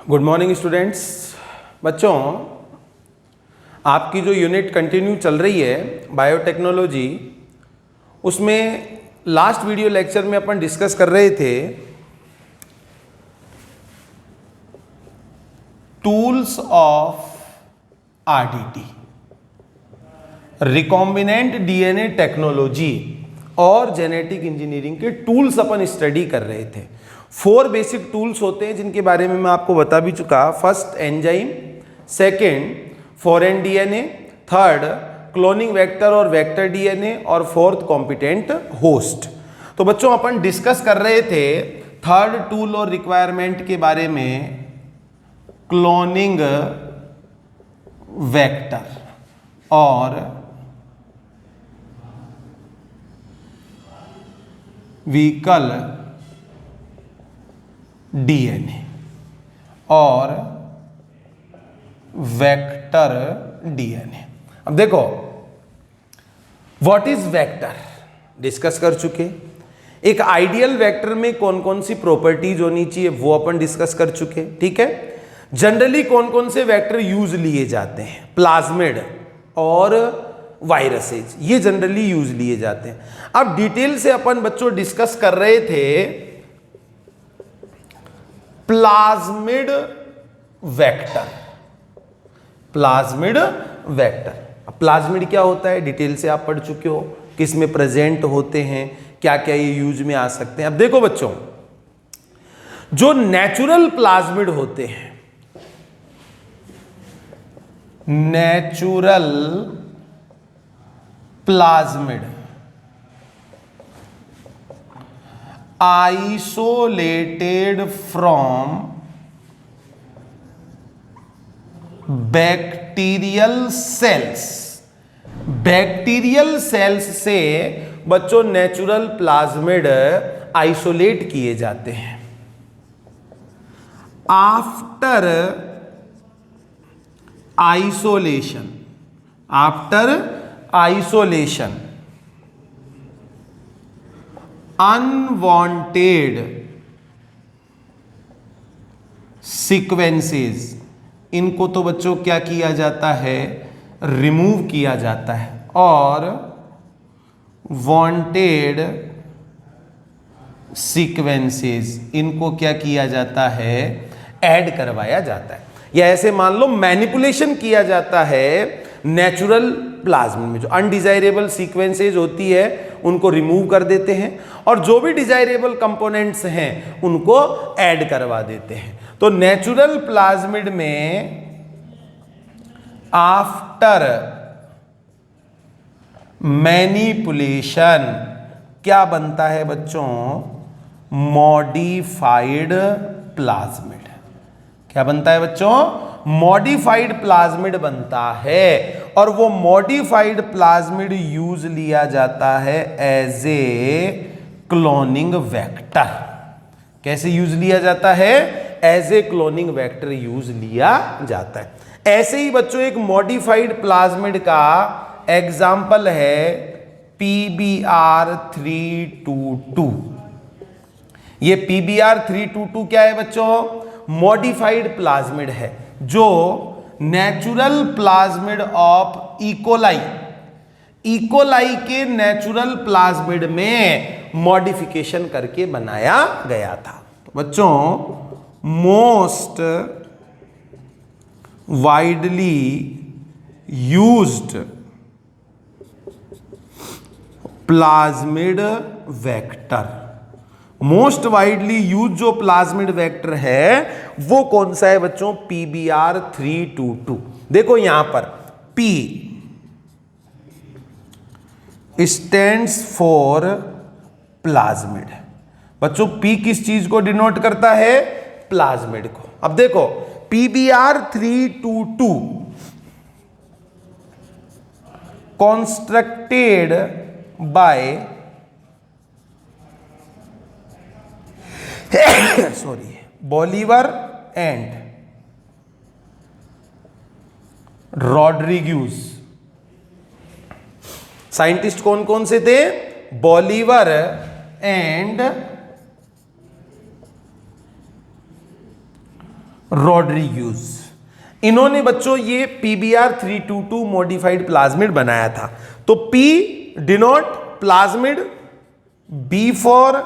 Good morning students. बच्चों, आपकी जो यूनिट कंटिन्यू चल रही है बायोटेक्नोलॉजी, उसमें लास्ट वीडियो लेक्चर में अपन डिस्कस कर रहे थे tools of RDT, recombinant DNA technology और जेनेटिक इंजीनियरिंग के टूल्स अपन स्टडी कर रहे थे। 4 बेसिक टूल्स होते हैं जिनके बारे में मैं आपको बता भी चुका। First enzyme, second foreign DNA, third cloning vector और वेक्टर डीएनए और फोर्थ कॉम्पिटेंट होस्ट। तो बच्चों, अपन डिस्कस कर रहे थे थर्ड टूल और रिक्वायरमेंट के बारे में, क्लोनिंग वेक्टर और व्हीकल डीएनए और वेक्टर डीएनए। अब देखो, व्हाट इज वेक्टर डिस्कस कर चुके। एक आइडियल वेक्टर में कौन कौन सी प्रॉपर्टीज होनी चाहिए वो अपन डिस्कस कर चुके। ठीक है, जनरली कौन कौन से वेक्टर यूज लिए जाते हैं, प्लाज्मिड और वायरसेज, ये जनरली यूज लिए जाते हैं। अब डिटेल से अपन बच्चों डिस्कस कर रहे थे प्लाज्मिड वेक्टर। प्लाज्मिड वेक्टर, अब प्लाज्मिड क्या होता है डिटेल से आप पढ़ चुके हो, किस में प्रेजेंट होते हैं, क्या क्या ये यूज में आ सकते हैं। अब देखो बच्चों, जो नेचुरल प्लाज्मिड होते हैं, natural plasmid isolated from bacterial cells. Bacterial cells से बच्चों नेचुरल प्लाज्मिड आइसोलेट किए जाते हैं। After isolation, after isolation unwanted sequences, इनको तो बच्चों क्या किया जाता है, रिमूव किया जाता है, और वांटेड सीक्वेंसेस, इनको क्या किया जाता है, ऐड करवाया जाता है। या ऐसे मान लो मैनिपुलेशन किया जाता है नेचुरल प्लाज्मिड में। जो अनडिजायरेबल सीक्वेंसेज होती है उनको रिमूव कर देते हैं और जो भी डिजायरेबल कंपोनेंट्स हैं उनको ऐड करवा देते हैं। तो नेचुरल प्लाज्मिड में आफ्टर मैनिपुलेशन क्या बनता है बच्चों, मॉडिफाइड प्लाज्मिड। क्या बनता है बच्चों, मॉडिफाइड प्लाज्मिड बनता है। और वो मॉडिफाइड प्लाज्मिड यूज लिया जाता है एज ए क्लोनिंग वेक्टर। कैसे यूज लिया जाता है, as a cloning vector use लिया जाता है। ऐसे ही बच्चों एक मॉडिफाइड प्लाज्मिड का एग्जाम्पल है PBr322। ये PBr322 क्या है बच्चों, मॉडिफाइड प्लाज्मिड है जो natural plasmid of E coli, E coli के नेचुरल प्लाज्मिड में मॉडिफिकेशन करके बनाया गया था। तो बच्चों, most widely used plasmid vector, most widely use जो प्लाज्मिड वेक्टर है वो कौन सा है बच्चों, PBr322। देखो यहां पर P स्टैंड्स फॉर प्लाज्मिड। बच्चों P किस चीज को डिनोट करता है, प्लाज्मिड को। अब देखो PBr322 constructed by Bolivar and Rodriguez. Scientist कौन कौन से थे, बोलीवर एंड रॉड्रिग्यूज, इन्होंने बच्चों ये PBr322 मॉडिफाइड प्लाज्मिड बनाया था। तो P denote plasmid, B for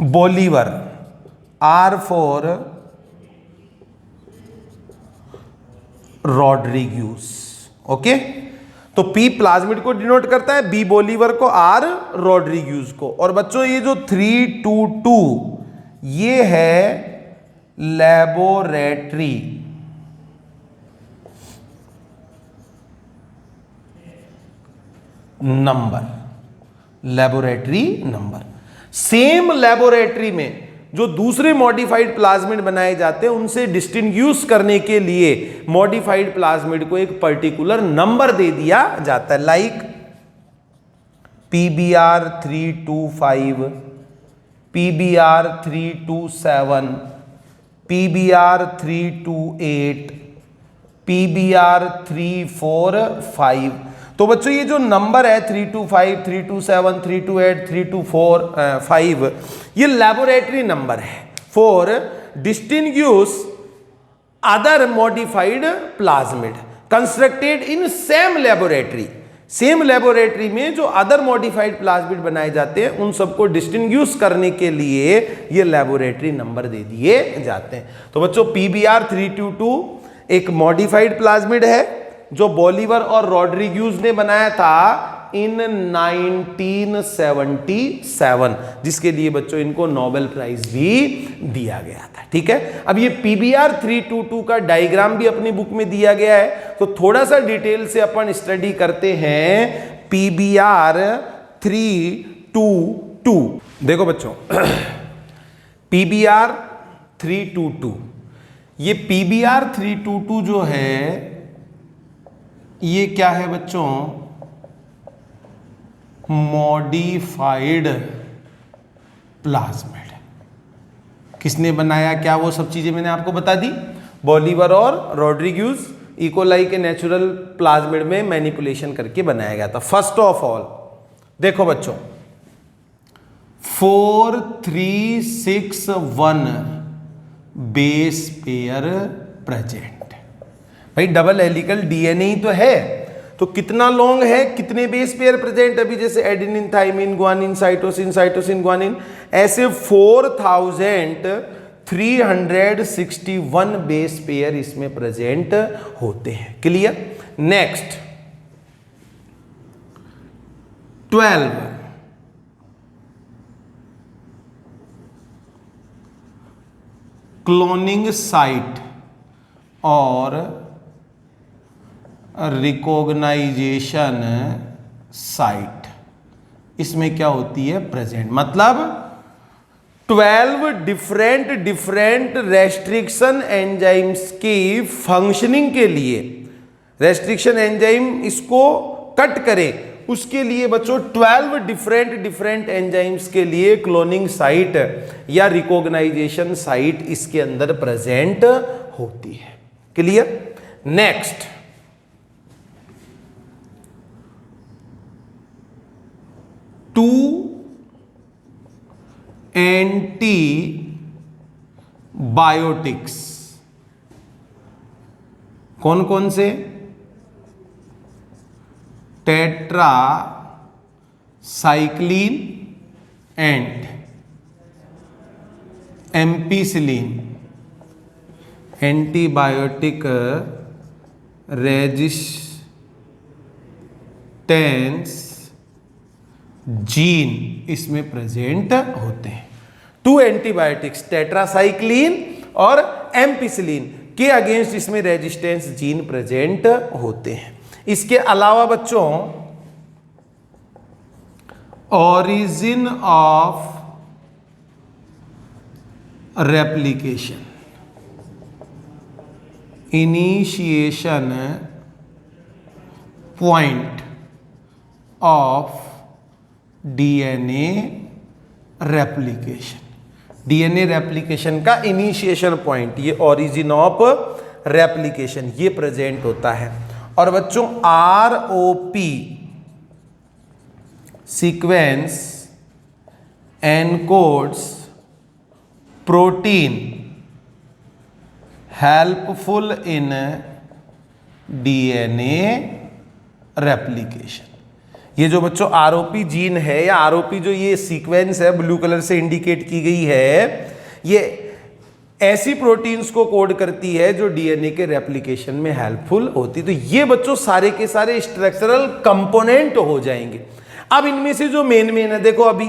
Bolivar, R for Rodriguez. Okay, तो P प्लाज्मिड को डिनोट करता है, B बोलीवर को, R रॉड्रिग्यूज को। और बच्चों ये जो 322 ये है laboratory number, laboratory number. Same laboratory में जो दूसरे मॉडिफाइड प्लाज्मिड बनाए जाते हैं उनसे डिस्टिंग्विश करने के लिए मॉडिफाइड प्लाज्मिड को एक पर्टिकुलर नंबर दे दिया जाता है, like PBr325, PBr327, PBr328, PBr345। तो बच्चों ये जो नंबर है 325, 327, 328, 325 ये लैबोरेटरी नंबर है for distinguish other modified plasmid constructed in same laboratory. Same laboratory में जो अदर मॉडिफाइड प्लाज्मिड बनाए जाते हैं उन सबको डिस्टिंग्विश करने के लिए ये लैबोरेटरी नंबर दे दिए जाते हैं। तो बच्चों PBr322 एक मॉडिफाइड प्लाज्मिड है जो बोलीवर और रॉड्रिग्यूज ने बनाया था इन 1977, जिसके लिए बच्चों इनको नोबेल प्राइज भी दिया गया था। ठीक है, अब ये PBr322 का डायग्राम भी अपनी बुक में दिया गया है, तो थोड़ा सा डिटेल से अपन स्टडी करते हैं PBr322। देखो बच्चों PBr322, ये PBr322 जो है ये क्या है बच्चों, मॉडिफाइड प्लाज्मिड। किसने बनाया, क्या, वो सब चीजें मैंने आपको बता दी। बोलीवर और रॉड्रिग्यूज इकोलाई के नेचुरल प्लाज्मिड में मैनिपुलेशन करके बनाया गया था। फर्स्ट ऑफ ऑल देखो बच्चों 4361 बेस पेयर प्रेजेंट। भाई डबल हेलिकल डीएनए ही तो है, तो कितना लॉन्ग है, कितने बेस पेयर प्रेजेंट। अभी जैसे adenine, thymine, guanine, cytosine, cytosine, guanine, ऐसे 4361 बेस पेयर इसमें प्रेजेंट होते हैं। क्लियर। नेक्स्ट 12 क्लोनिंग साइट और रिकॉग्नाइजेशन साइट इसमें क्या होती है, प्रेजेंट। मतलब 12 डिफरेंट रेस्ट्रिक्शन एंजाइम्स की फंक्शनिंग के लिए, रेस्ट्रिक्शन एंजाइम इसको कट करे उसके लिए बच्चों 12 डिफरेंट एंजाइम्स के लिए क्लोनिंग साइट या रिकॉग्नाइजेशन साइट इसके अंदर प्रेजेंट होती है। क्लियर। Next 2 antibiotics. कौन कौन से, tetracycline and ampicillin, antibiotic resistance gene इसमें प्रेजेंट होते हैं। 2 एंटीबायोटिक्स टेट्रासाइक्लिन और एम्पिसिलिन के अगेंस्ट इसमें रेजिस्टेंस जीन प्रेजेंट होते हैं। इसके अलावा बच्चों origin of replication, initiation point of DNA replication, DNA replication का इनिशिएशन पॉइंट, ये ओरिजिन ऑफ रेप्लिकेशन ये प्रेजेंट होता है। और बच्चों ROP sequence encodes protein helpful in DNA replication. ये जो बच्चों आरओपी जीन है या आरओपी जो ये सीक्वेंस है ब्लू कलर से इंडिकेट की गई है, ये ऐसी प्रोटीन्स को कोड करती है जो डीएनए के रेप्लिकेशन में हेल्पफुल होती है। तो ये बच्चों सारे के सारे स्ट्रक्चरल कंपोनेंट हो जाएंगे। अब इनमें से जो मेन है देखो, अभी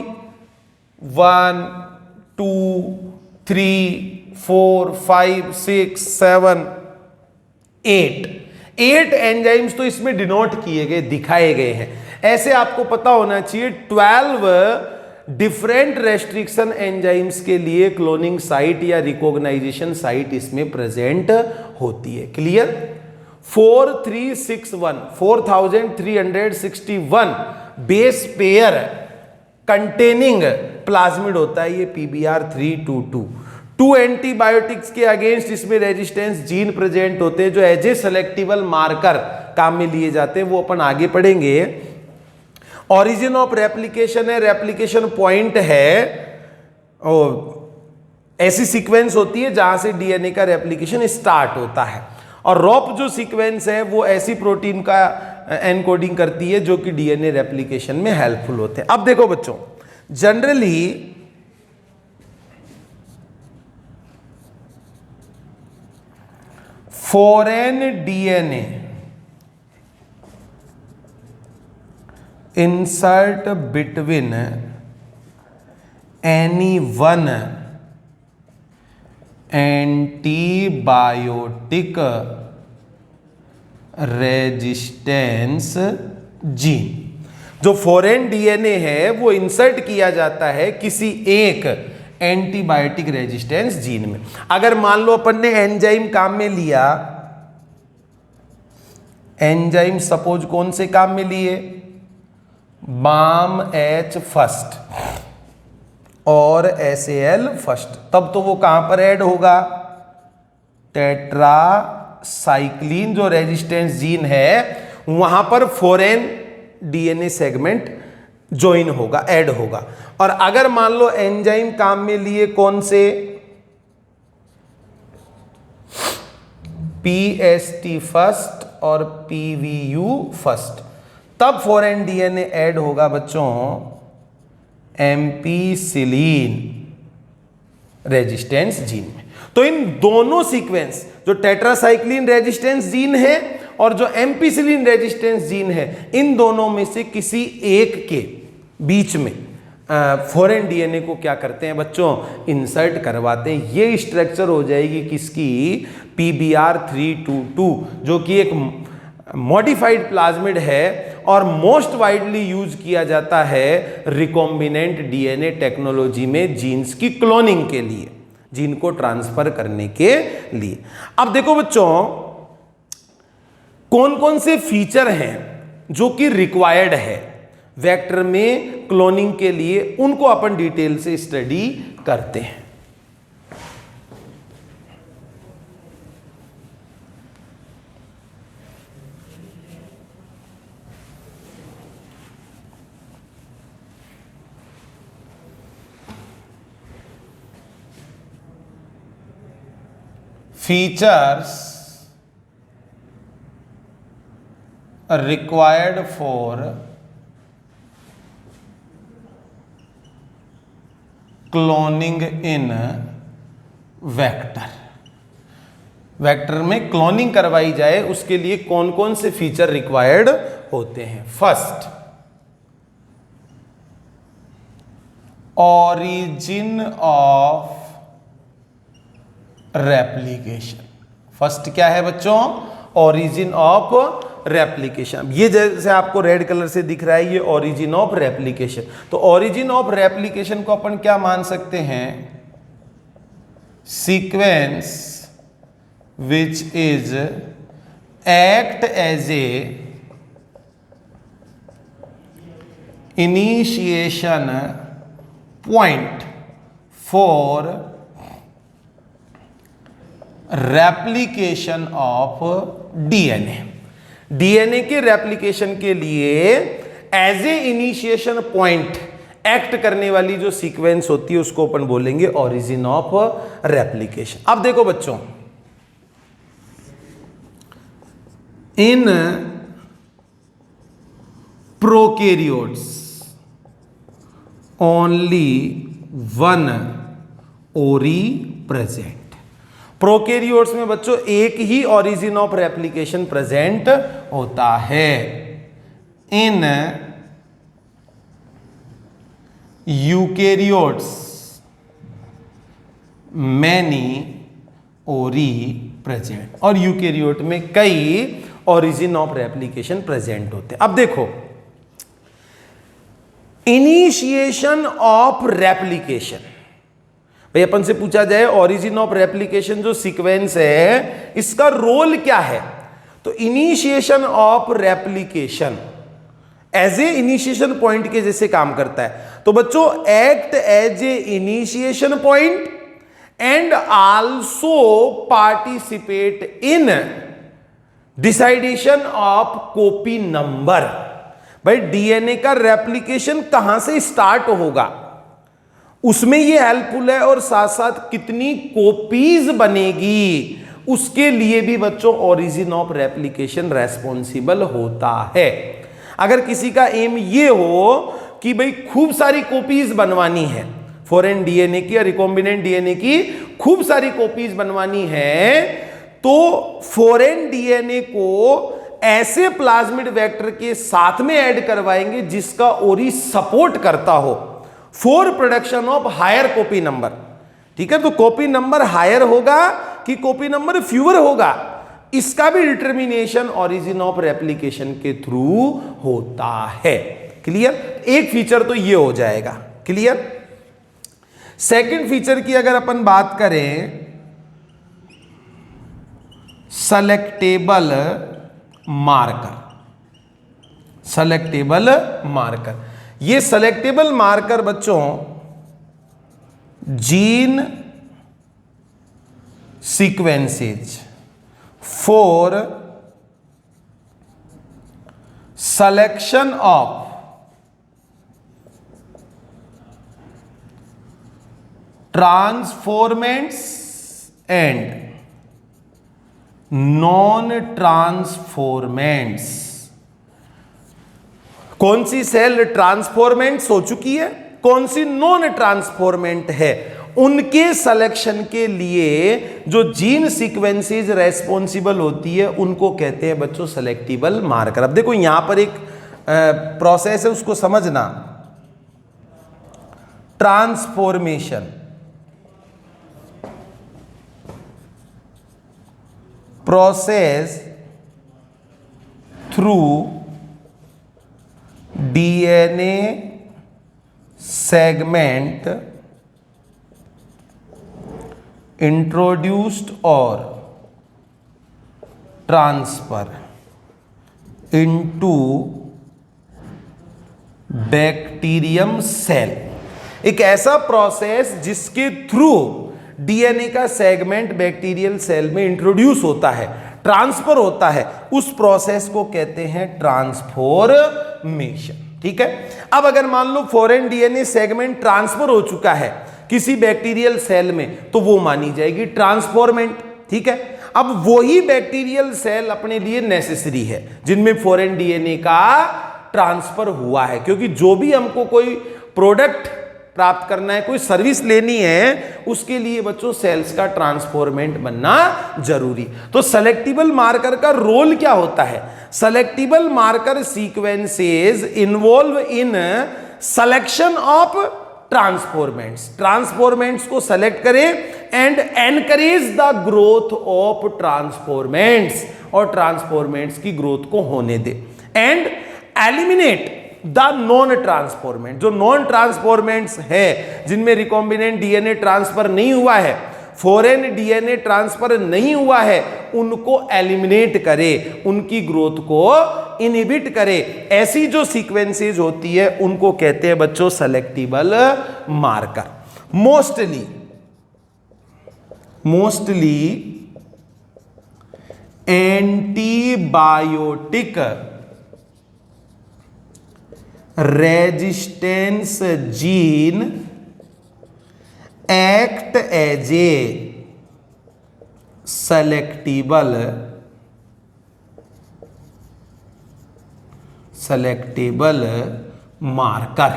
1 2 3 4 5 6 7 8 एंजाइम्स तो इसमें डिनोट किए गए, दिखाए गए हैं। ऐसे आपको पता होना चाहिए 12 डिफरेंट रेस्ट्रिक्शन एंजाइम्स के लिए क्लोनिंग साइट या रिकॉग्नाइजेशन साइट इसमें प्रेजेंट होती है। Clear? 4361 base pair containing plasmid होता है ये PBr322। 2 एंटीबायोटिक्स के अगेंस्ट इसमें रेजिस्टेंस जीन प्रेजेंट होते हैं जो एज ए सेलेक्टिबल मार्कर काम में लिए जाते हैं, वो अपन आगे पढ़ेंगे। ऑरिजिन ऑफ रेप्लिकेशन है, रेप्लिकेशन पॉइंट है, ऐसी सीक्वेंस होती है जहां से डीएनए का रेप्लिकेशन स्टार्ट होता है। और रॉप जो सीक्वेंस है वो ऐसी प्रोटीन का एनकोडिंग करती है जो कि डीएनए रेप्लिकेशन में हेल्पफुल होते हैं। अब देखो बच्चों, generally foreign DNA insert between any one antibiotic resistance gene, जो फॉरेन डीएनए है वो इंसर्ट किया जाता है किसी एक एंटीबायोटिक रेजिस्टेंस जीन में। अगर मान लो अपन ने एंजाइम काम में लिया, एंजाइम सपोज कौन से काम में लिए, BAM-H फर्स्ट और SAL फर्स्ट, तब तो वो कहां पर ऐड होगा, टेट्रासाइक्लिन जो रेजिस्टेंस जीन है वहां पर फॉरेन डीएनए सेगमेंट ज्वाइन होगा, ऐड होगा। और अगर मान लो एंजाइम काम में लिए कौन से, PST फर्स्ट और PVU फर्स्ट, तब फॉरेन डीएनए ऐड होगा बच्चों एम्पीसिलिन रेजिस्टेंस जीन में। तो इन दोनों सीक्वेंस, जो टेट्रासाइक्लिन रेजिस्टेंस जीन है और जो एम्पीसिलिन रेजिस्टेंस जीन है, इन दोनों में से किसी एक के बीच में फॉरेन डीएनए को क्या करते हैं बच्चों, इंसर्ट करवाते हैं। ये स्ट्रक्चर हो जाएगी किसकी, PBr322, जो कि एक मॉडिफाइड प्लाज्मिड है और मोस्ट वाइडली यूज किया जाता है रिकॉम्बिनेंट डीएनए टेक्नोलॉजी में जीन्स की क्लोनिंग के लिए, जीन को ट्रांसफर करने के लिए। अब देखो बच्चों, कौन कौन से फीचर हैं जो कि रिक्वायर्ड है वेक्टर में क्लोनिंग के लिए, उनको अपन डिटेल से स्टडी करते हैं। Features required for cloning in vector, vector में क्लोनिंग करवाई जाए उसके लिए कौन कौन से फीचर रिक्वायर्ड होते हैं। First, origin of replication. First क्या है बच्चों, ऑरिजिन ऑफ रेप्लिकेशन। ये जैसे आपको रेड कलर से दिख रहा है, ये ऑरिजिन ऑफ रेप्लिकेशन। तो ऑरिजिन ऑफ रेप्लिकेशन को अपन क्या मान सकते हैं, sequence which is act as a initiation point for replication of DNA. DNA के रेप्लिकेशन के लिए as a initiation point act करने वाली जो सीक्वेंस होती है उसको अपन बोलेंगे ऑरिजिन ऑफ रेप्लिकेशन। अब देखो बच्चों, in prokaryotes only one ori present। Prokaryotes में बच्चों एक ही ऑरिजिन ऑफ रेप्लिकेशन प्रेजेंट होता है। इन यूकेरियोट्स मैनी ओरी प्रेजेंट, और यूकेरियोट में कई ऑरिजिन ऑफ रेप्लिकेशन प्रेजेंट होते हैं। अब देखो, इनिशिएशन ऑफ रेप्लिकेशन, भाई अपन से पूछा जाए ऑरिजिन ऑफ रेप्लिकेशन जो सीक्वेंस है इसका रोल क्या है, तो initiation of replication as a initiation point के जैसे काम करता है। तो बच्चों act as a initiation point and also participate in decidation of copy number. भाई डीएनए का रेप्लिकेशन कहां से स्टार्ट होगा उसमें ये हेल्पफुल है, और साथ साथ कितनी कॉपीज बनेगी उसके लिए भी बच्चों ओरिजिन ऑफ रेप्लिकेशन रेस्पॉन्सिबल होता है। अगर किसी का एम ये हो कि भाई खूब सारी कॉपीज बनवानी है, फॉरेन डीएनए की या रिकॉम्बिनेंट डीएनए की खूब सारी कॉपीज बनवानी है, तो फॉरेन डीएनए को ऐसे प्लाज्मिड वेक्टर के साथ में ऐड करवाएंगे जिसका ओरी सपोर्ट करता हो for production of higher copy number. ठीक है, तो कॉपी नंबर हायर होगा कि कॉपी नंबर फ्यूअर होगा, इसका भी डिटर्मिनेशन ओरिजिन ऑफ रेप्लिकेशन के थ्रू होता है। क्लियर? एक फीचर तो ये हो जाएगा। क्लियर? सेकंड फीचर की अगर अपन बात करें, सेलेक्टेबल मार्कर। सेलेक्टेबल मार्कर, ये सेलेक्टेबल मार्कर बच्चों gene sequences for selection of transformants and non-transformants। कौन सी सेल ट्रांसफॉर्मेंट्स हो चुकी है, कौन सी नॉन ट्रांसफॉर्मेंट है, उनके सिलेक्शन के लिए जो जीन सीक्वेंसेस रेस्पॉन्सिबल होती है उनको कहते हैं बच्चों सेलेक्टेबल मार्कर। अब देखो यहां पर एक प्रोसेस है, उसको समझना। Transformation, process through DNA segment introduced और ट्रांसफर इनटू बैक्टीरियम सेल। एक ऐसा प्रोसेस जिसके थ्रू डीएनए का सेगमेंट बैक्टीरियल सेल में इंट्रोड्यूस होता है, ट्रांसफर होता है, उस प्रोसेस को कहते हैं ट्रांसफॉर्मेशन। ठीक है, अब अगर मान लो फॉरेन डीएनए सेगमेंट ट्रांसफर हो चुका है किसी बैक्टीरियल सेल में, तो वो मानी जाएगी ट्रांसफॉर्मेंट। ठीक है, अब वही बैक्टीरियल सेल अपने लिए नेसेसरी है जिनमें फॉरेन डीएनए का ट्रांसफर हुआ है, क्योंकि जो भी हमको कोई प्रोडक्ट प्राप्त करना है, कोई सर्विस लेनी है, उसके लिए बच्चों सेल्स का ट्रांसफॉर्मेंट बनना जरूरी। तो सेलेक्टेबल मार्कर का रोल क्या होता है? Selectable marker sequences involve in selection of transformants, transformants को सेलेक्ट करें and encourage the growth of transformants, और ट्रांसफॉर्मेंट्स की ग्रोथ को होने दे, and eliminate the non transformant. जो नॉन ट्रांसफॉर्मेंट्स है जिनमें रिकॉम्बिनेंट डीएनए ट्रांसफर नहीं हुआ है, फॉरेन डीएनए ट्रांसफर नहीं हुआ है, उनको एलिमिनेट करे, उनकी ग्रोथ को इनहिबिट करे। ऐसी जो सीक्वेंसेज होती है उनको कहते हैं बच्चों selectable marker. Mostly antibiotic resistance gene act as a selectable selectable marker.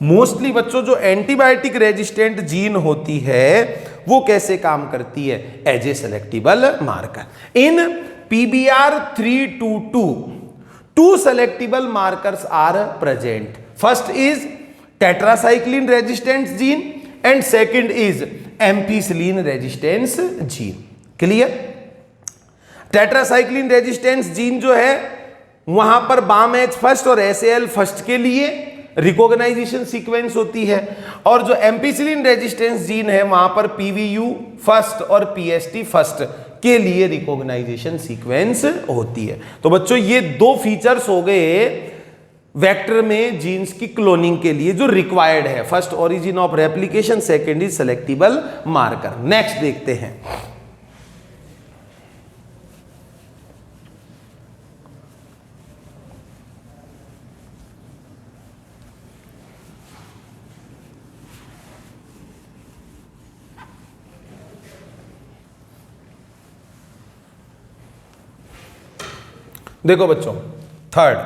Mostly बच्चों जो एंटीबायोटिक रेजिस्टेंट जीन होती है वो कैसे काम करती है? As a selectable marker. In PBR322 two selectable markers are present. First is tetracycline resistance gene and second is ampicillin resistance gene. Clear? Tetracycline resistance gene जो है वहां पर BAM-H फर्स्ट और SAL फर्स्ट के लिए रिकॉग्नाइजेशन सीक्वेंस होती है, और जो एम्पिसिलिन रेजिस्टेंस जीन है वहां पर PVU फर्स्ट और PST फर्स्ट के लिए रिकॉग्नाइजेशन सीक्वेंस होती है। तो बच्चों ये दो फीचर्स हो गए वेक्टर में जीन्स की क्लोनिंग के लिए जो रिक्वायर्ड है। First origin of replication, second is selectable marker. Next देखते हैं। देखो बच्चों, थर्ड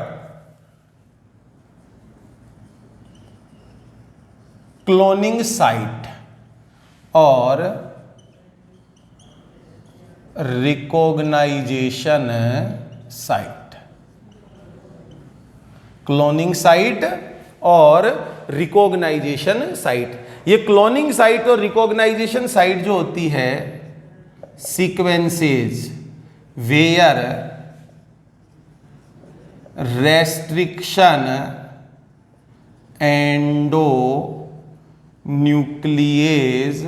क्लोनिंग साइट और रिकॉग्नाइजेशन साइट। क्लोनिंग साइट और रिकॉग्नाइजेशन साइट। ये क्लोनिंग साइट और रिकॉग्नाइजेशन साइट जो होती है sequences where restriction endonuclease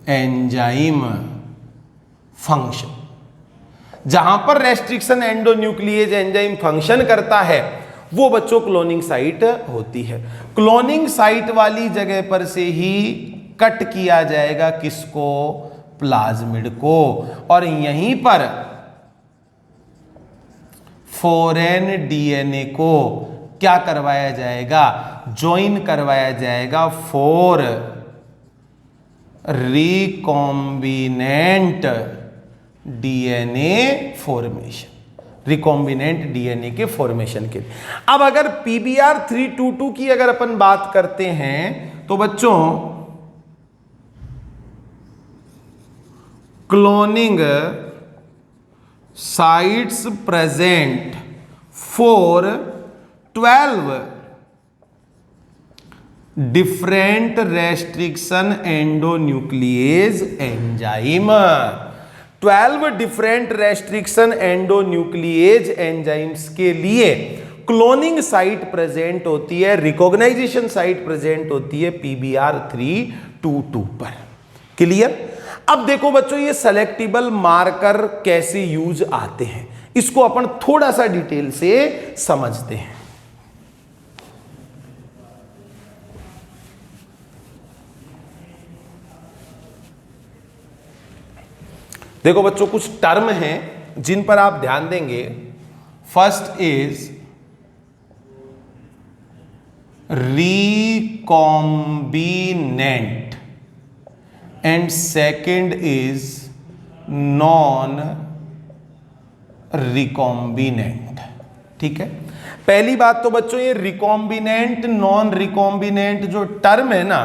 enzyme function. जहां पर restriction endonuclease enzyme function करता है वो बच्चों क्लोनिंग साइट होती है। क्लोनिंग साइट वाली जगह पर से ही कट किया जाएगा किसको? प्लाज्मिड को, और यहीं पर फॉरेन डीएनए को क्या करवाया जाएगा? ज्वाइन करवाया जाएगा for recombinant DNA formation. Recombinant DNA के फॉर्मेशन के लिए। अब अगर PBR322 की अगर अपन बात करते हैं तो बच्चों cloning sites present for 12 different restriction endonuclease enzyme. 12 different restriction endonuclease enzymes के लिए क्लोनिंग साइट प्रेजेंट होती है, रिकॉग्नाइजेशन साइट प्रेजेंट होती है PBR322 पर। क्लियर? अब देखो बच्चों ये सेलेक्टेबल मार्कर कैसे यूज आते हैं, इसको अपन थोड़ा सा डिटेल से समझते हैं। देखो बच्चों कुछ टर्म हैं जिन पर आप ध्यान देंगे। First is recombinant and second is non recombinant. ठीक है, पहली बात तो बच्चों ये रिकॉम्बिनेंट नॉन रिकॉम्बिनेंट जो टर्म है ना,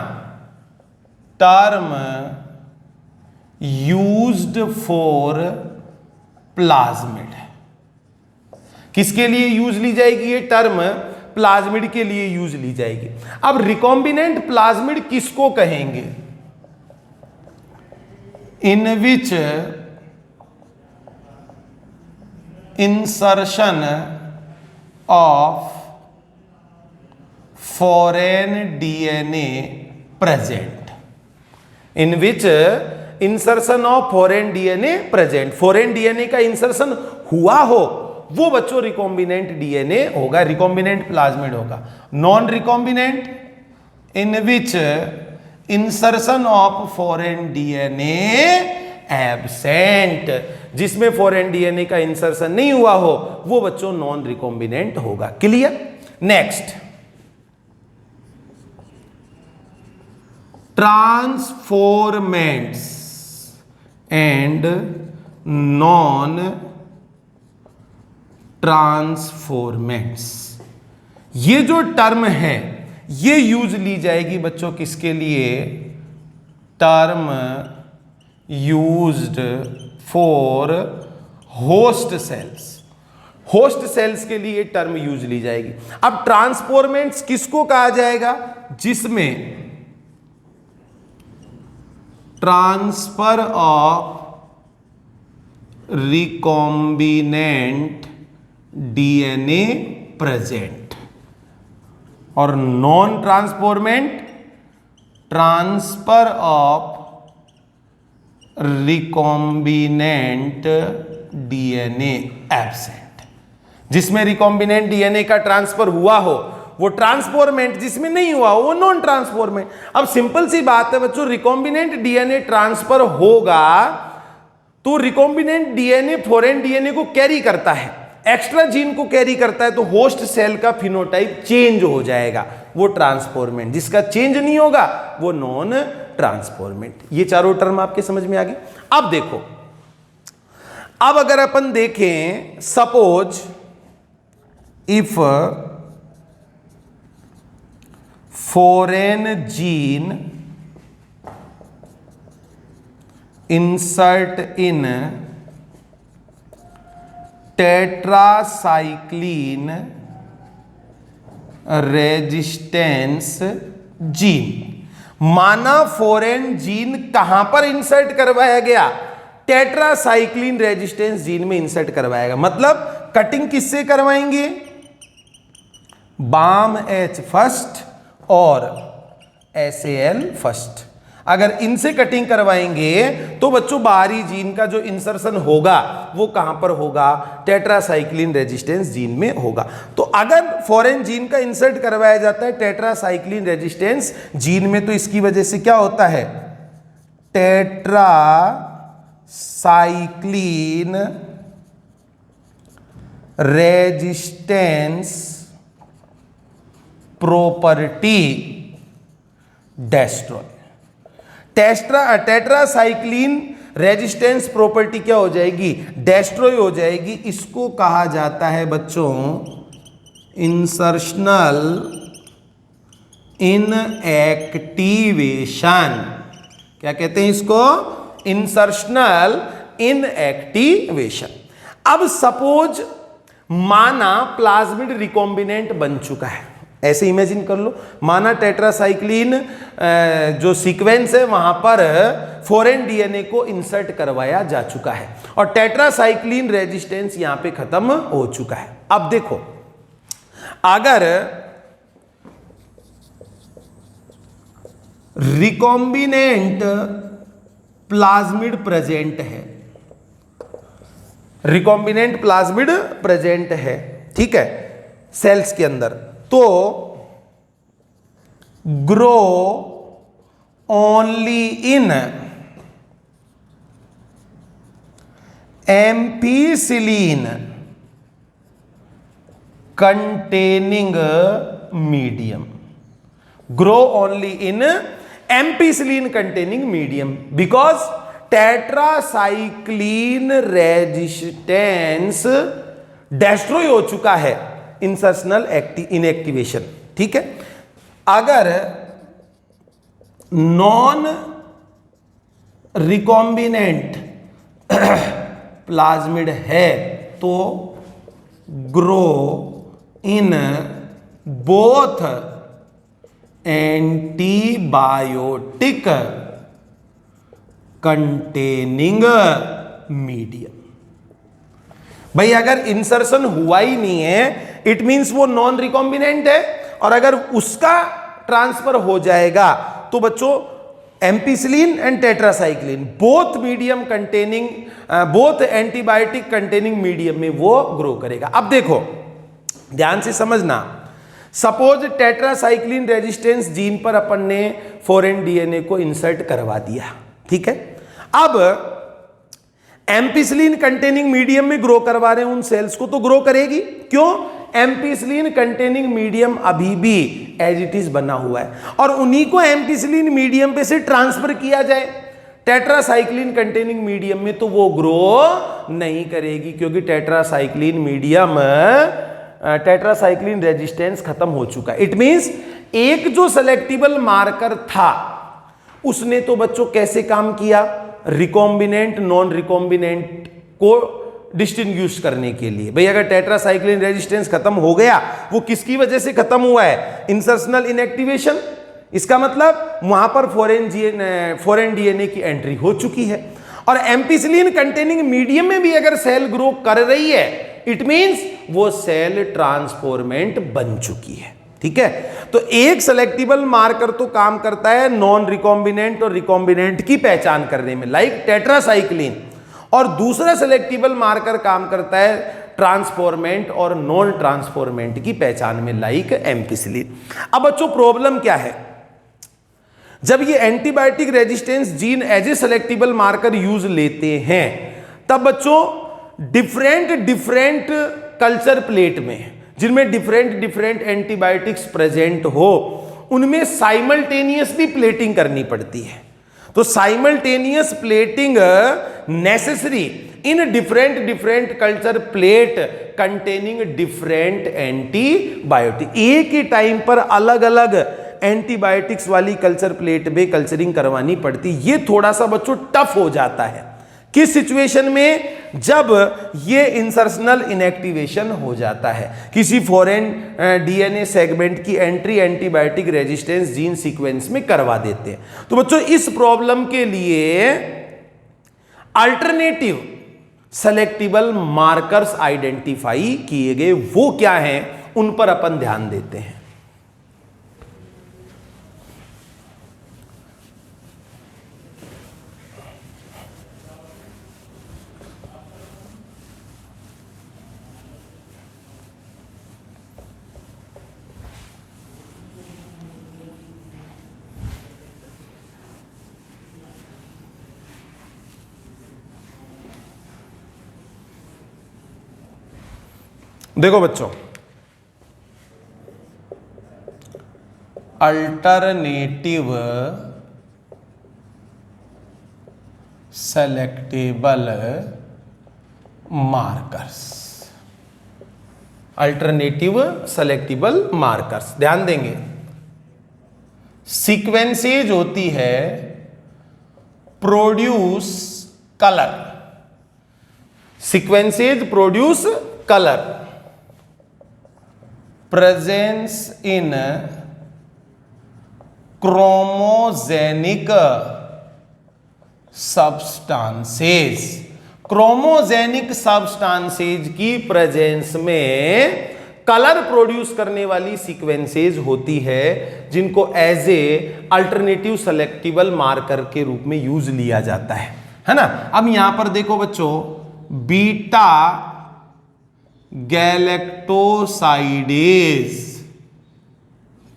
टर्म यूज्ड फॉर प्लाज्मिड। किसके लिए यूज ली जाएगी ये टर्म? प्लाज्मिड के लिए यूज ली जाएगी। अब रिकॉम्बिनेंट प्लाज्मिड किसको कहेंगे? in which insertion of foreign DNA present, in which insertion of foreign DNA present, foreign DNA का इंसर्शन हुआ हो वो बच्चों रिकॉम्बिनेंट डीएनए होगा, रिकॉम्बिनेंट प्लाज्मिड होगा। Non recombinant in which insertion of foreign DNA absent, जिसमें फॉरेन डीएनए का insertion नहीं हुआ हो वो बच्चों नॉन रिकॉम्बिनेंट होगा। Clear? Next, transformants and non transformants. ये जो टर्म है ये यूज ली जाएगी बच्चों किसके लिए? Term used for host cells. Host cells के लिए टर्म यूज ली जाएगी। अब ट्रांसफॉर्मेंट्स किसको कहा जाएगा? जिसमें transfer of recombinant DNA present, और non transformant transfer of recombinant DNA absent. जिसमें रिकॉम्बिनेंट डीएनए का ट्रांसफर हुआ हो वो ट्रांसफॉर्मेंट, जिसमें नहीं हुआ हो वो नॉन ट्रांसफॉर्मेंट। अब सिंपल सी बात है बच्चों, रिकॉम्बिनेंट डीएनए ट्रांसफर होगा तो रिकॉम्बिनेंट डीएनए फॉरेन डीएनए को कैरी करता है, एक्स्ट्रा जीन को कैरी करता है, तो होस्ट सेल का फिनोटाइप चेंज हो जाएगा, वो ट्रांसफॉर्मेंट। जिसका चेंज नहीं होगा वो नॉन ट्रांसफॉर्मेंट। ये चारों टर्म आपके समझ में आ गए। अब देखो, अब अगर अपन देखें, suppose if foreign gene insert in tetracycline resistance gene। माना फॉरेन जीन कहां पर इंसर्ट करवाया गया? टेट्रासाइक्लिन रेजिस्टेंस जीन में इंसर्ट करवाया गया। मतलब कटिंग किससे करवाएंगे? बाम एच फर्स्ट और SAL फर्स्ट। अगर इनसे कटिंग करवाएंगे तो बच्चों बाहरी जीन का जो इंसर्शन होगा वो कहां पर होगा? टेट्रासाइक्लिन रेजिस्टेंस जीन में होगा। तो अगर फॉरेन जीन का इंसर्ट करवाया जाता है टेट्रासाइक्लिन रेजिस्टेंस जीन में, तो इसकी वजह से क्या होता है? Tetracycline resistance property destroy. Tetracycline resistance property क्या हो जाएगी? डेस्ट्रॉय हो जाएगी। इसको कहा जाता है बच्चों इंसर्शनल इनएक्टिवेशन। क्या कहते हैं इसको? Insertional inactivation. अब सपोज माना प्लाज्मिड रिकॉम्बिनेंट बन चुका है, ऐसे इमेजिन कर लो। माना टेट्रासाइक्लिन जो सीक्वेंस है वहां पर फॉरेन डीएनए को इंसर्ट करवाया जा चुका है और टेट्रासाइक्लिन रेजिस्टेंस यहां पे खत्म हो चुका है। अब देखो, अगर रिकॉम्बिनेंट प्लाज्मिड प्रेजेंट है, रिकॉम्बिनेंट प्लाज्मिड प्रेजेंट है, ठीक है, सेल्स के अंदर, तो grow only in ampicillin containing medium. Grow only in ampicillin containing medium because tetracycline resistance destroy हो चुका है, इंसर्शनल इनएक्टिवेशन। ठीक है, अगर नॉन रिकॉम्बिनेंट प्लाज्मिड है तो grow in both antibiotic containing medium. भाई अगर इंसर्शन हुआ ही नहीं है इट मींस वो नॉन रिकॉम्बिनेंट है, और अगर उसका ट्रांसफर हो जाएगा तो बच्चों ampicillin and tetracycline both medium containing both antibiotic containing medium में वो ग्रो करेगा। अब देखो ध्यान से समझना, सपोज टेट्रासाइक्लिन रेजिस्टेंस जीन पर अपन ने फॉरेन डीएनए को इंसर्ट करवा दिया, ठीक है। अब एम्पीसिलिन कंटेनिंग मीडियम में ग्रो करवा रहे हैं उन सेल्स को, तो ग्रो करेगी। क्यों? एम्पीसिलिन कंटेनिंग मीडियम अभी भी एज इट इज बना हुआ है और उन्हीं को एम्पीसिलिन मीडियम पे से ट्रांसफर किया जाए। टेट्रासाइक्लिन कंटेनिंग मीडियम में तो वो ग्रो नहीं करेगी, क्योंकि टेट्रासाइक्लिन रेजिस्टेंस खत्म हो चुका है। इट मींस एक जो सेलेक्टिबल मार्कर था उसने तो बच्चों कैसे काम किया, रिकॉम्बिनेंट नॉन रिकॉम्बिनेंट को डिस्टिंग्विश करने के लिए। भाई अगर टेट्रासाइक्लिन रेजिस्टेंस खत्म हो गया, वो किसकी वजह से खत्म हुआ है, इंसर्शनल इनएक्टिवेशन। इसका मतलब वहां पर फॉरेन डीएनए की एंट्री हो चुकी है। और एम्पिसिलिन कंटेनिंग मीडियम में भी अगर सेल ग्रो कर रही है, इट मींस वो सेल ट्रांसफॉर्मेंट बन चुकी है। ठीक है, तो एक सेलेक्टिबल मार्कर तो काम करता है नॉन रिकॉम्बिनेंट और रिकॉम्बिनेंट की पहचान करने में, लाइक टेट्रासाइक्लिन, और दूसरा सेलेक्टिबल मार्कर काम करता है ट्रांसफॉर्मेंट और नॉन ट्रांसफॉर्मेंट की पहचान में, लाइक एम्पिसिलिन। अब बच्चों प्रॉब्लम क्या है, जब ये antibiotic resistance gene as a selectable marker use लेते हैं, तब बच्चों डिफरेंट कल्चर प्लेट में जिनमें डिफरेंट एंटीबायोटिक्स प्रेजेंट हो, उनमें साइमल्टेनियसली प्लेटिंग करनी पड़ती है। तो simultaneous plating necessary in different culture plate containing different antibiotic. एक ही टाइम पर अलग अलग एंटीबायोटिक्स वाली कल्चर प्लेट में कल्चरिंग करवानी पड़ती। ये थोड़ा सा बच्चों टफ हो जाता है किस सिचुएशन में, जब ये इंसर्शनल इनएक्टिवेशन हो जाता है, किसी फॉरेन डीएनए सेगमेंट की entry antibiotic resistance gene sequence में करवा देते हैं। तो बच्चों इस प्रॉब्लम के लिए अल्टरनेटिव सेलेक्टिबल मार्कर्स आइडेंटिफाई किए गए, वो क्या हैं उन पर अपन ध्यान देते हैं। देखो बच्चों, alternative selectable markers, alternative selectable markers, ध्यान देंगे सीक्वेंसेज होती है produce colour, sequences produce colour, presence in chromogenic substances, chromogenic substances की प्रेजेंस में कलर प्रोड्यूस करने वाली सीक्वेंसेज होती है, जिनको एज ए अल्टरनेटिव सेलेक्टिबल मार्कर के रूप में यूज लिया जाता है ना। अब यहां पर देखो बच्चों, beta galactosidase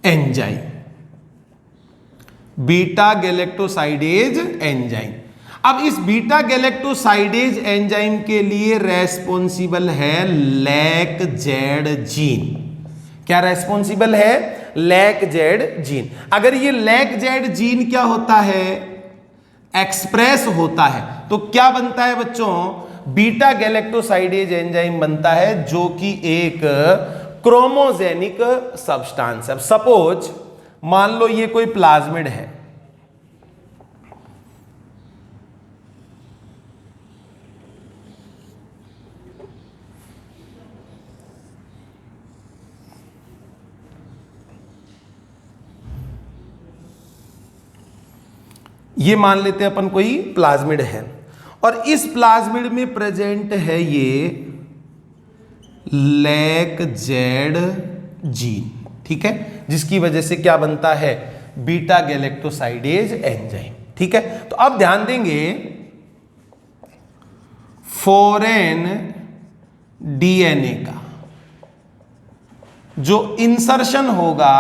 enzyme, beta galactosidase enzyme. अब इस बीटा गैलेक्टोसाइडेज एंजाइम के लिए रेस्पॉन्सिबल है लैक जेड जीन। क्या रेस्पॉन्सिबल है, लैक जेड जीन। अगर ये लैक जेड जीन क्या होता है, एक्सप्रेस होता है, तो क्या बनता है बच्चों, बीटा गैलेक्टोसाइडेज एंजाइम बनता है, जो कि एक क्रोमोजेनिक सब्सटेंस है। सपोज मान लो ये कोई प्लाज्मिड है, ये मान लेते हैं अपन कोई प्लाज्मिड है, और इस प्लाज्मिड में प्रेजेंट है ये लैक जेड जीन, ठीक है, जिसकी वजह से क्या बनता है, बीटा गैलेक्टोसाइडेज एंजाइम। ठीक है, तो अब ध्यान देंगे, फॉरेन डीएनए का जो इंसर्शन होगा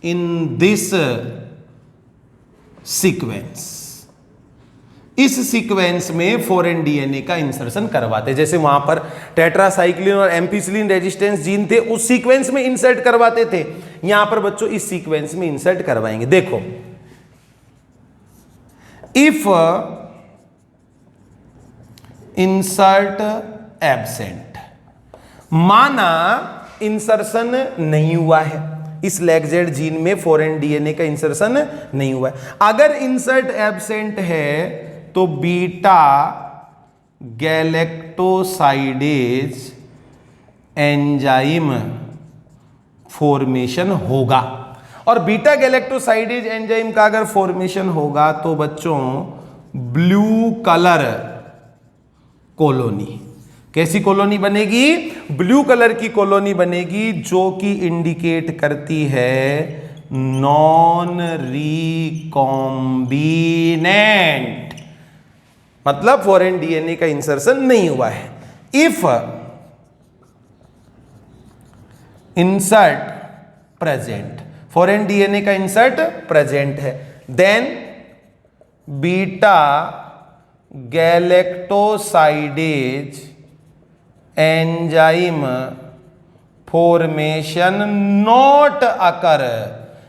इन दिस सीक्वेंस, इस सीक्वेंस में फॉरेन डीएनए का इंसर्शन करवाते, जैसे वहां पर टेट्रासाइक्लिन और एम्पिसिलिन रेजिस्टेंस जीन थे, उस सीक्वेंस में इंसर्ट करवाते थे, यहां पर बच्चों इस सीक्वेंस में इंसर्ट करवाएंगे। देखो इफ इंसर्ट एब्सेंट, माना इंसर्शन नहीं हुआ है, इस लैगजेड जीन में फॉरेन डीएनए का इंसर्शन नहीं हुआ है। अगर इंसर्ट एब्सेंट है तो बीटा गैलेक्टोसाइडेज एंजाइम फॉर्मेशन होगा, और बीटा गैलेक्टोसाइडेज एंजाइम का अगर फॉर्मेशन होगा तो बच्चों ब्लू कलर कॉलोनी, कैसी कॉलोनी बनेगी? ब्लू कलर की कॉलोनी बनेगी, जो कि इंडिकेट करती है नॉन रिकॉम्बिनेंट, मतलब फॉरेन डीएनए का इंसर्शन नहीं हुआ है। If insert present, foreign DNA का इंसर्ट प्रेजेंट है, then beta galactosidase enzyme formation not occur,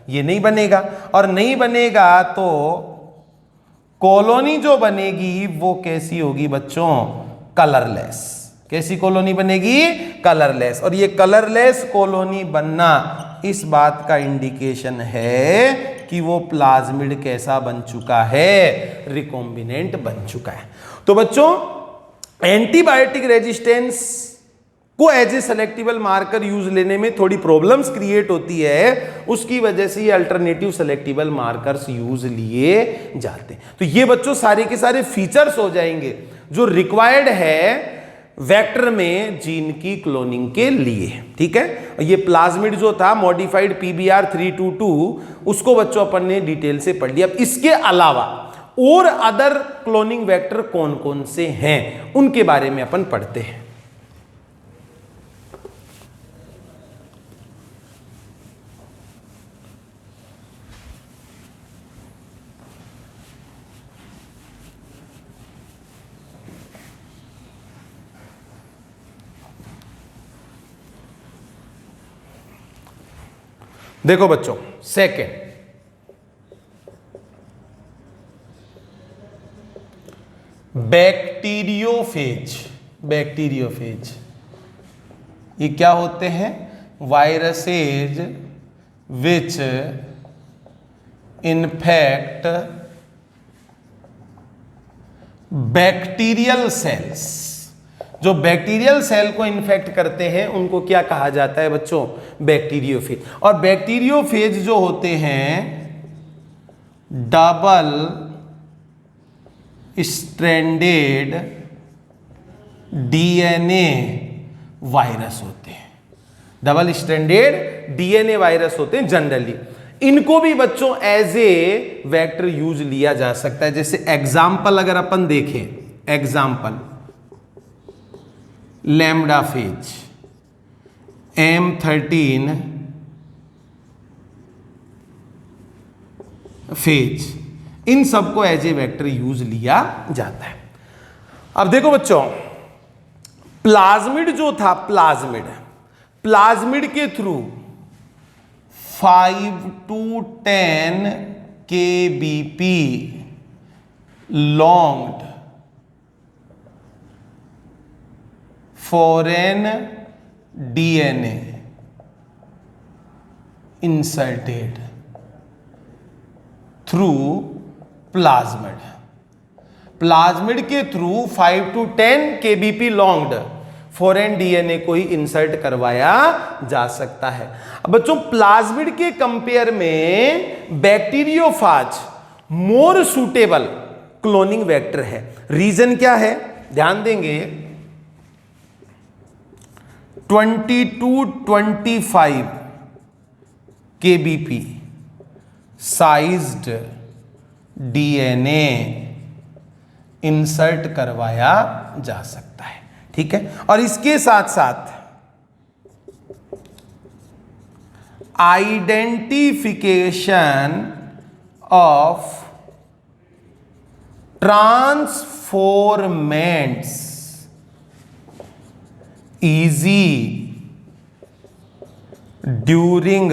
ये नहीं बनेगा, और नहीं बनेगा तो कॉलोनी जो बनेगी वो कैसी होगी बच्चों? कलरलेस। कैसी कॉलोनी बनेगी? कलरलेस। और ये कलरलेस कॉलोनी बनना इस बात का इंडिकेशन है कि वो प्लाज्मिड कैसा बन चुका है? रिकॉम्बिनेंट बन चुका है। तो बच्चों एंटीबायोटिक रेजिस्टेंस को as a selectable marker use लेने में थोड़ी प्रॉब्लम्स क्रिएट होती है, उसकी वजह से ये अल्टरनेटिव सेलेक्टिबल मार्कर्स यूज लिए जाते हैं। तो ये बच्चों सारे के सारे फीचर्स हो जाएंगे जो रिक्वायर्ड है वेक्टर में जीन की क्लोनिंग के लिए। ठीक है, ये प्लाज्मिड जो था मॉडिफाइड PBR 322, उसको बच्चों अपन ने डिटेल से पढ़ लिया। अब इसके अलावा और अदर क्लोनिंग वेक्टर कौन कौन से हैं उनके बारे में अपन पढ़ते हैं। देखो बच्चों, सेकेंड बैक्टीरियोफेज। बैक्टीरियोफेज ये क्या होते हैं? वायरसेज विच इन्फेक्ट बैक्टीरियल सेल्स। जो बैक्टीरियल सेल को इन्फेक्ट करते हैं उनको क्या कहा जाता है बच्चों? बैक्टीरियोफेज। और बैक्टीरियोफेज जो होते हैं डबल स्ट्रैंडेड डीएनए वायरस होते हैं। डबल स्ट्रैंडेड डीएनए वायरस होते हैं जनरली। इनको भी बच्चों एज ए वेक्टर यूज लिया जा सकता है। जैसे एग्जाम्पल अगर अपन देखें, example lambda phage, M13 phage, इन सबको एज ए वेक्टर यूज लिया जाता है। अब देखो बच्चों, प्लाज्मिड जो था, प्लाज्मिड के through 5 to 10 kbp longed foreign DNA inserted through plasmid. Plasmid के through 5 to 10 kbp longed foreign DNA को ही इंसर्ट करवाया जा सकता है। अब बच्चों प्लाज्मिड के कंपेयर में बैक्टीरियोफाज मोर सूटेबल क्लोनिंग वेक्टर है। रीजन क्या है? ध्यान देंगे, 20 to 25 kbp sized DNA insert करवाया जा सकता है। ठीक है, और इसके साथ साथ identification of transformants easy during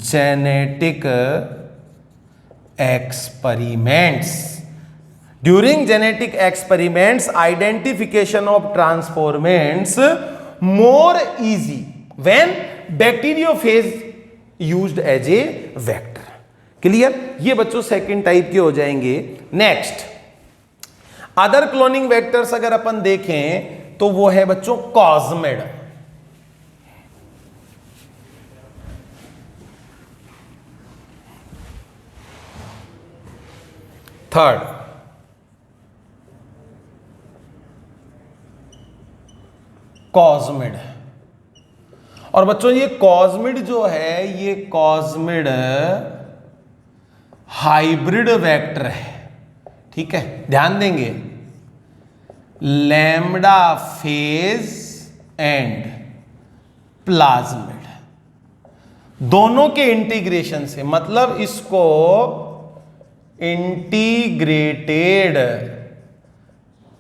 genetic experiments. During genetic experiments, identification of transformants more easy when bacteriophage used as a vector. Clear? ये बच्चों सेकेंड टाइप के हो जाएंगे. नेक्स्ट, अदर क्लोनिंग वेक्टर्स अगर अपन देखें तो वो है बच्चों कॉस्मिड. Third, cosmid. और बच्चों ये कॉस्मिड जो है, ये कॉस्मिड हाइब्रिड वेक्टर है. ठीक है, ध्यान देंगे. लैम्डा फेज एंड प्लाज्मिड दोनों के इंटीग्रेशन से, मतलब इसको इंटीग्रेटेड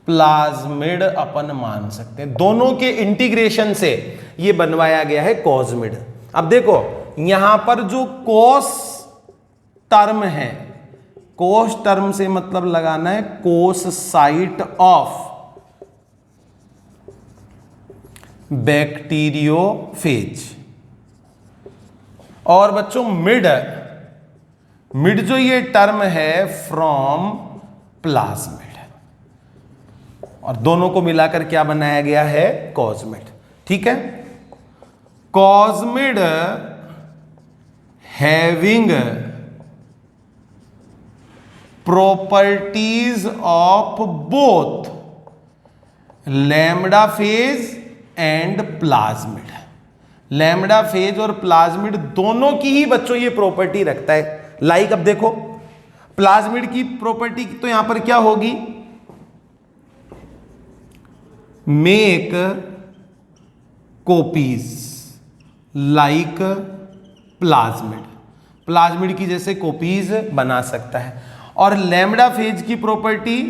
प्लाज्मिड अपन मान सकते हैं. दोनों के इंटीग्रेशन से ये बनवाया गया है कॉस्मिड. अब देखो यहां पर जो कोस टर्म है, कोस टर्म से मतलब लगाना है कोस साइट ऑफ बैक्टीरियोफेज. और बच्चों मिड, मिड जो ये टर्म है फ्रॉम प्लाज्मिड. और दोनों को मिलाकर क्या बनाया गया है? कॉस्मिड. ठीक है, cosmid having properties of both lambda phase and plasmid. Lambda phase और प्लाज्मिड दोनों की ही बच्चों ये प्रॉपर्टी रखता है. लाइक अब देखो प्लाज्मिड की प्रॉपर्टी तो यहां पर क्या होगी? Make copies like plasmid. Plasmid की जैसे कॉपीज बना सकता है. और लैम्बडा फेज की property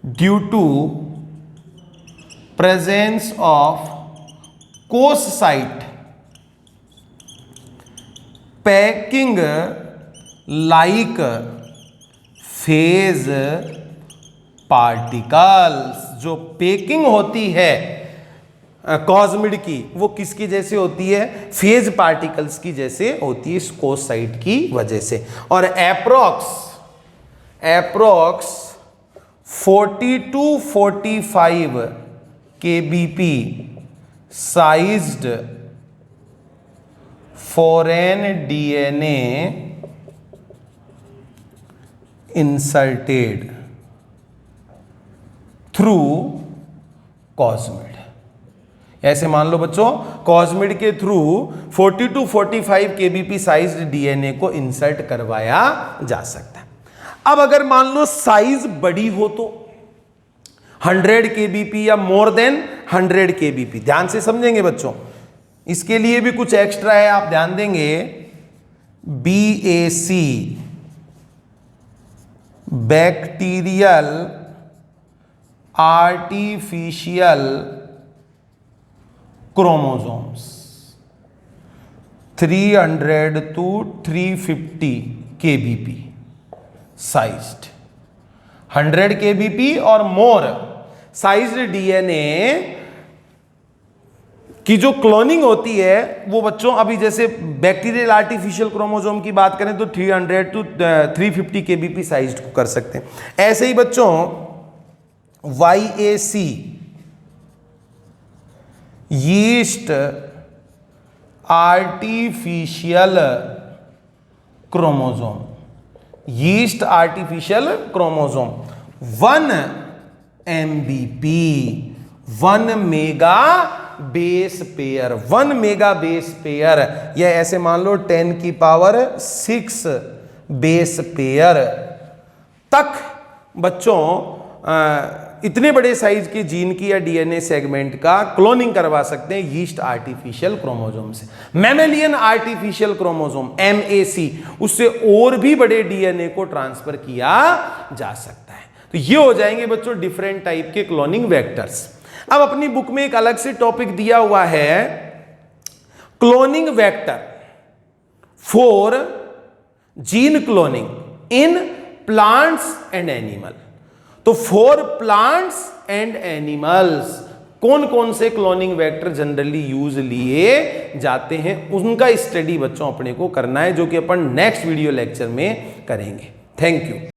due to presence of cos site packing like phage particles. जो पैकिंग होती है कॉस्मिड की वो किसकी जैसे होती है? फेज पार्टिकल्स की जैसे होती है इस कोस साइट की वजह से. और approx 40 to 45 kbp sized foreign DNA inserted through cosmid. ऐसे मान लो बच्चों कॉस्मिड के through 40 to 45 kbp sized DNA को इंसर्ट करवाया जा सकता है. अब अगर मान लो साइज बड़ी हो तो 100 kbp या मोर देन 100 kbp. ध्यान से समझेंगे बच्चों, इसके लिए भी कुछ एक्स्ट्रा है, आप ध्यान देंगे. BAC bacterial artificial chromosomes 300 to 350 kbp sized. 100 kbp और मोर साइज्ड DNA की जो क्लोनिंग होती है वो बच्चों अभी जैसे बैक्टीरियल आर्टिफिशियल क्रोमोसोम की बात करें तो 300 to 350 kbp साइज्ड को कर सकते हैं. ऐसे ही बच्चों YAC yeast artificial chromosome, yeast artificial chromosome 1 MBP 1 mega base pair. 1 mega base pair या ऐसे मान लो 10 की पावर 6 बेस पेयर तक बच्चों इतने बड़े साइज के जीन की या DNA सेगमेंट का क्लोनिंग करवा सकते हैं यीस्ट आर्टिफिशियल क्रोमोसोम से. मैमेलियन आर्टिफिशियल क्रोमोसोम MAC उससे और भी बड़े DNA को ट्रांसफर किया जा सकता है. तो ये हो जाएंगे बच्चों डिफरेंट टाइप के क्लोनिंग वेक्टर्स. अब अपनी बुक में एक अलग से टॉपिक दिया हुआ है cloning vector for gene cloning in plants and animal. तो फॉर प्लांट्स एंड एनिमल्स कौन कौन से क्लोनिंग वेक्टर जनरली यूज लिए जाते हैं, उनका स्टडी बच्चों अपने को करना है, जो कि अपन नेक्स्ट वीडियो लेक्चर में करेंगे। Thank you.